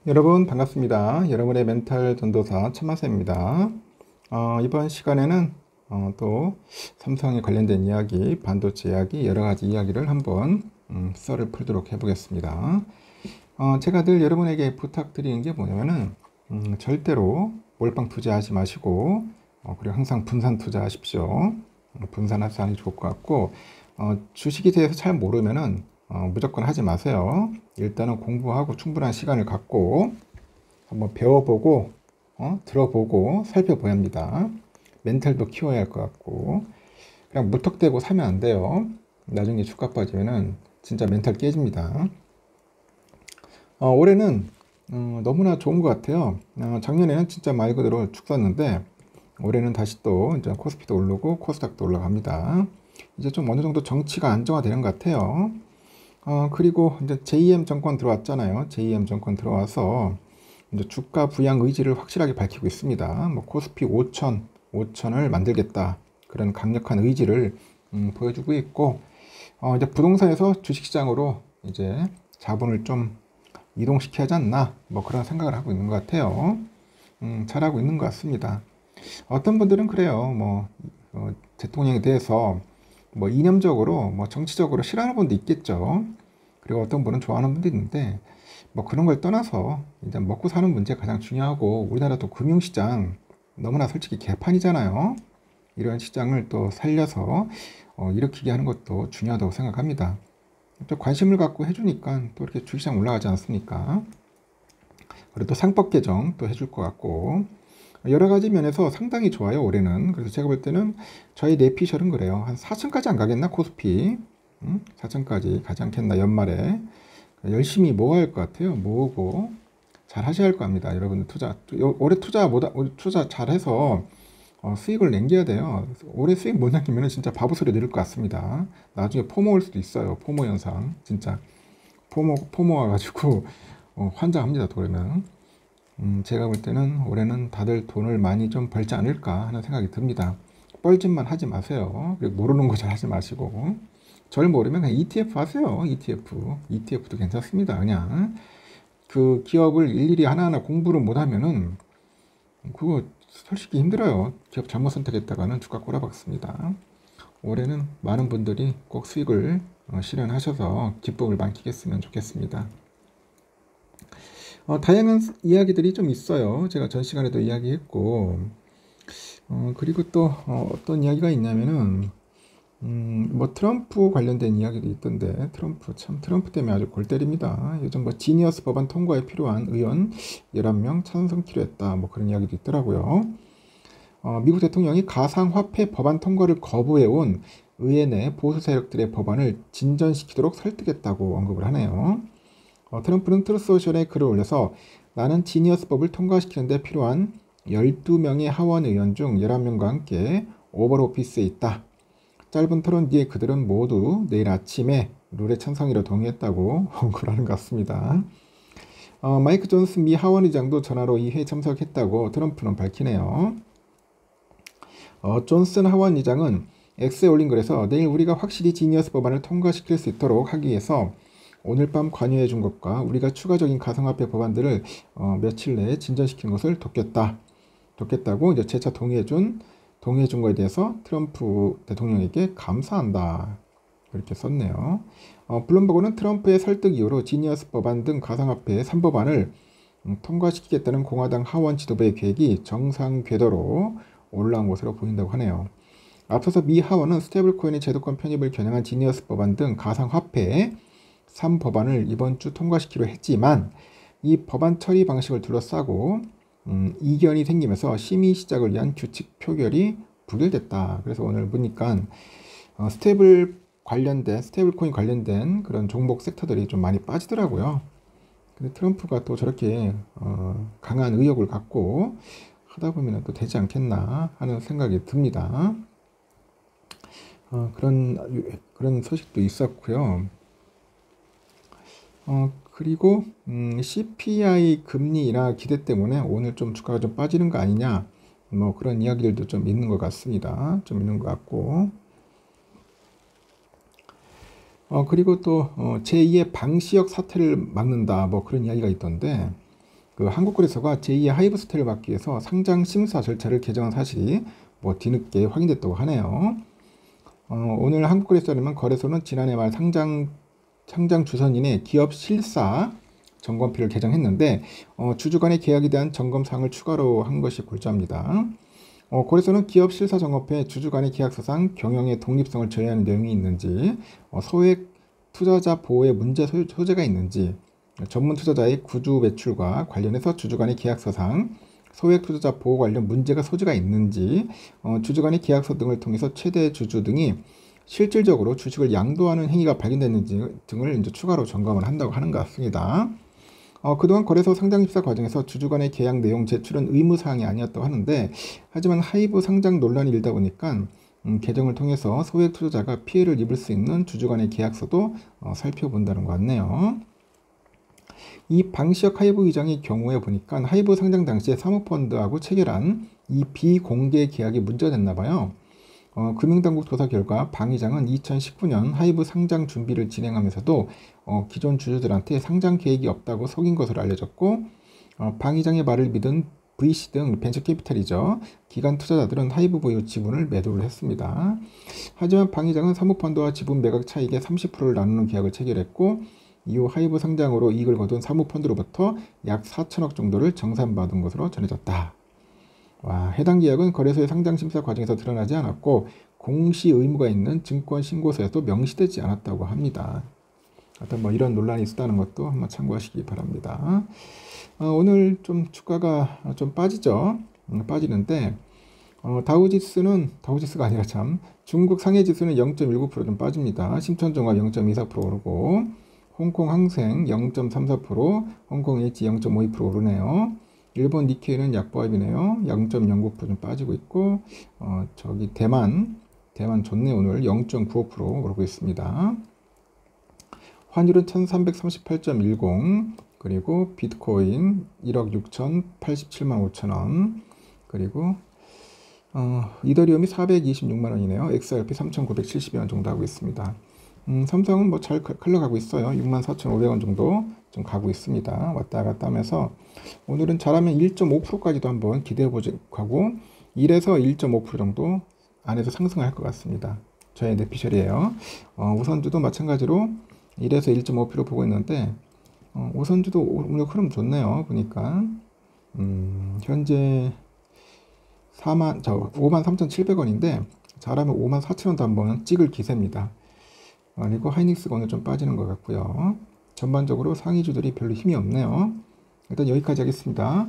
여러분 반갑습니다. 여러분의 멘탈 전도사 천마세입니다. 이번 시간에는 또 삼성에 관련된 이야기, 반도체 이야기, 여러가지 이야기를 한번 썰을 풀도록 해보겠습니다. 제가 늘 여러분에게 부탁드리는 게 뭐냐면은 절대로 몰빵 투자하지 마시고 그리고 항상 분산 투자하십시오. 분산해서 하는 게 좋을 것 같고 주식에 대해서 잘 모르면은 무조건 하지 마세요. 일단은 공부하고 충분한 시간을 갖고 한번 배워보고 들어보고 살펴봐야 합니다. 멘탈도 키워야 할 것 같고 그냥 무턱대고 사면 안 돼요. 나중에 주가 빠지면은 진짜 멘탈 깨집니다. 올해는 너무나 좋은 것 같아요. 작년에는 진짜 말 그대로 죽었는데 올해는 다시 또 이제 코스피도 오르고 코스닥도 올라갑니다. 이제 좀 어느 정도 정치가 안정화되는 것 같아요. 그리고 이제 JM 정권 들어왔잖아요. JM 정권 들어와서 이제 주가 부양 의지를 확실하게 밝히고 있습니다. 뭐 코스피 5천을 만들겠다. 그런 강력한 의지를 보여주고 있고, 이제 부동산에서 주식시장으로 이제 자본을 좀 이동시켜야 하지 않나. 뭐 그런 생각을 하고 있는 것 같아요. 잘하고 있는 것 같습니다. 어떤 분들은 그래요. 뭐, 대통령에 대해서 뭐 이념적으로 뭐 정치적으로 싫어하는 분도 있겠죠. 그리고 어떤 분은 좋아하는 분도 있는데 뭐 그런 걸 떠나서 이제 먹고 사는 문제가 가장 중요하고 우리나라도 금융시장 너무나 솔직히 개판이잖아요. 이런 시장을 또 살려서 일으키게 하는 것도 중요하다고 생각합니다. 또 관심을 갖고 해주니까 또 이렇게 주식시장 올라가지 않습니까? 그리고 또 상법 개정 또 해줄 것 같고 여러 가지 면에서 상당히 좋아요, 올해는. 그래서 제가 볼 때는 저희 내피셜은 그래요. 한 4천까지 안 가겠나, 코스피? 4천까지 가지 않겠나, 연말에. 열심히 모아야 할 것 같아요. 모으고 잘 하셔야 할 겁니다. 여러분들 올해 투자 잘해서 수익을 남겨야 돼요. 올해 수익 못 남기면 진짜 바보 소리 들을 것 같습니다. 나중에 포모 올 수도 있어요. 포모 현상. 진짜. 포모 와가지고 환장합니다, 그러면. 제가 볼 때는 올해는 다들 돈을 많이 좀 벌지 않을까 하는 생각이 듭니다. 뻘짓만 하지 마세요. 그리고 모르는 거 잘 하지 마시고. 절 모르면 그냥 ETF 하세요. ETF도 괜찮습니다. 그냥 그 기업을 일일이 하나하나 공부를 못하면은 그거 솔직히 힘들어요. 기업 잘못 선택했다가는 주가 꼬라박습니다. 올해는 많은 분들이 꼭 수익을 실현하셔서 기쁨을 만끽했으면 좋겠습니다. 다양한 이야기들이 좀 있어요. 제가 전 시간에도 이야기했고, 그리고 또 어떤 이야기가 있냐면은 뭐 트럼프 관련된 이야기도 있던데 트럼프 때문에 아주 골 때립니다. 요즘 뭐 지니어스 법안 통과에 필요한 의원 11명 찬성키로 했다. 뭐 그런 이야기도 있더라고요. 미국 대통령이 가상화폐 법안 통과를 거부해온 의회 내 보수 세력들의 법안을 진전시키도록 설득했다고 언급을 하네요. 트럼프는 트루소셜에 글을 올려서 나는 지니어스법을 통과시키는 데 필요한 12명의 하원 의원 중 11명과 함께 오벌 오피스에 있다. 짧은 토론 뒤에 그들은 모두 내일 아침에 룰에 찬성이라 동의했다고 언급을 하는 것 같습니다. 마이크 존스 미 하원 의장도 전화로 이 회에 참석했다고 트럼프는 밝히네요. 존슨 하원 의장은 X에 올린 글에서 내일 우리가 확실히 지니어스 법안을 통과시킬 수 있도록 하기 위해서 오늘 밤 관여해 준 것과 우리가 추가적인 가상화폐 법안들을 며칠 내에 진전시키는 것을 돕겠다고 이제 재차 동의해 준 거에 대해서 트럼프 대통령에게 감사한다. 이렇게 썼네요. 블룸버그는 트럼프의 설득 이후로 지니어스 법안 등 가상화폐 3법안을 통과시키겠다는 공화당 하원 지도부의 계획이 정상 궤도로 올라온 것으로 보인다고 하네요. 앞서서 미 하원은 스테이블코인의 제도권 편입을 겨냥한 지니어스 법안 등 가상화폐 3법안을 이번 주 통과시키려 했지만 이 법안 처리 방식을 둘러싸고 이견이 생기면서 심의 시작을 위한 규칙 표결이 부결됐다. 그래서 오늘 보니까 스테이블코인 관련된 그런 종목 섹터들이 좀 많이 빠지더라고요. 근데 트럼프가 또 저렇게 강한 의욕을 갖고 하다 보면 또 되지 않겠나 하는 생각이 듭니다. 그런 소식도 있었고요. 그리고 CPI 금리 인하 기대 때문에 오늘 좀 주가가 좀 빠지는 거 아니냐, 뭐 그런 이야기들도 좀 있는 것 같습니다. 좀 있는 것 같고, 그리고 또 제2의 방시혁 사태를 막는다, 뭐 그런 이야기가 있던데, 그 한국거래소가 제2의 하이브스테를 막기 위해서 상장 심사 절차를 개정한 사실이 뭐 뒤늦게 확인됐다고 하네요. 오늘 한국거래소라면 거래소는 지난해 말 상장 주선인의 기업 실사 점검표를 개정했는데 주주 간의 계약에 대한 점검 사항을 추가로 한 것이 골자입니다. 거래소는 기업 실사 점검표에 주주 간의 계약서상 경영의 독립성을 저해하는 내용이 있는지, 소액 투자자 보호에 문제 소재가 있는지, 전문 투자자의 구주 매출과 관련해서 주주 간의 계약서상 소액 투자자 보호 관련 문제가 소지가 있는지, 주주 간의 계약서 등을 통해서 최대 주주 등이 실질적으로 주식을 양도하는 행위가 발견됐는지 등을 이제 추가로 점검을 한다고 하는 것 같습니다. 그동안 거래소 상장 심사 과정에서 주주 간의 계약 내용 제출은 의무사항이 아니었다고 하는데, 하지만 하이브 상장 논란이 일다 보니까 개정을 통해서 소액 투자자가 피해를 입을 수 있는 주주 간의 계약서도 살펴본다는 것 같네요. 이 방시혁 하이브 의장의 경우에 보니까 하이브 상장 당시에 사모펀드하고 체결한 이 비공개 계약이 문제가 됐나 봐요. 금융당국 조사 결과 방 의장은 2019년 하이브 상장 준비를 진행하면서도 기존 주주들한테 상장 계획이 없다고 속인 것으로 알려졌고, 방 의장의 말을 믿은 VC 등 벤처캐피탈이죠. 기관 투자자들은 하이브 보유 지분을 매도를 했습니다. 하지만 방 의장은 사모펀드와 지분 매각 차익의 30%를 나누는 계약을 체결했고, 이후 하이브 상장으로 이익을 거둔 사모펀드로부터 약 4천억 정도를 정산받은 것으로 전해졌다. 해당 계약은 거래소의 상장 심사 과정에서 드러나지 않았고 공시 의무가 있는 증권 신고서에도 명시되지 않았다고 합니다. 하여튼 뭐 이런 논란이 있었다는 것도 한번 참고하시기 바랍니다. 오늘 좀 주가가 좀 빠지죠. 빠지는데 다우지수가 아니라 중국 상해지수는 0.19% 좀 빠집니다. 심천종합 0.24% 오르고 홍콩 항생 0.34%, 홍콩 H 0.52% 오르네요. 일본 니케이는 약보합이네요. 0.09% 좀 빠지고 있고, 대만 좋네. 오늘 0.95% 오르고 있습니다. 환율은 1338.10, 그리고 비트코인 1억 6,087만 5천원, 그리고 이더리움이 426만 원이네요. XRP 3,970원 정도 하고 있습니다. 삼성은 뭐 잘 흘러가고 있어요. 64,500원 정도 좀 가고 있습니다. 왔다 갔다 하면서 오늘은 잘하면 1.5%까지도 한번 기대해보자고 하고 1에서 1.5% 정도 안에서 상승할 것 같습니다. 저의 내피셜이에요. 우선주도 마찬가지로 1에서 1.5% 보고 있는데 우선주도 오늘 흐름 좋네요. 보니까 현재 53,700원인데 잘하면 54,000원도 한번 찍을 기세입니다. 그리고 하이닉스가 오늘 좀 빠지는 것 같고요. 전반적으로 상위주들이 별로 힘이 없네요. 일단 여기까지 하겠습니다.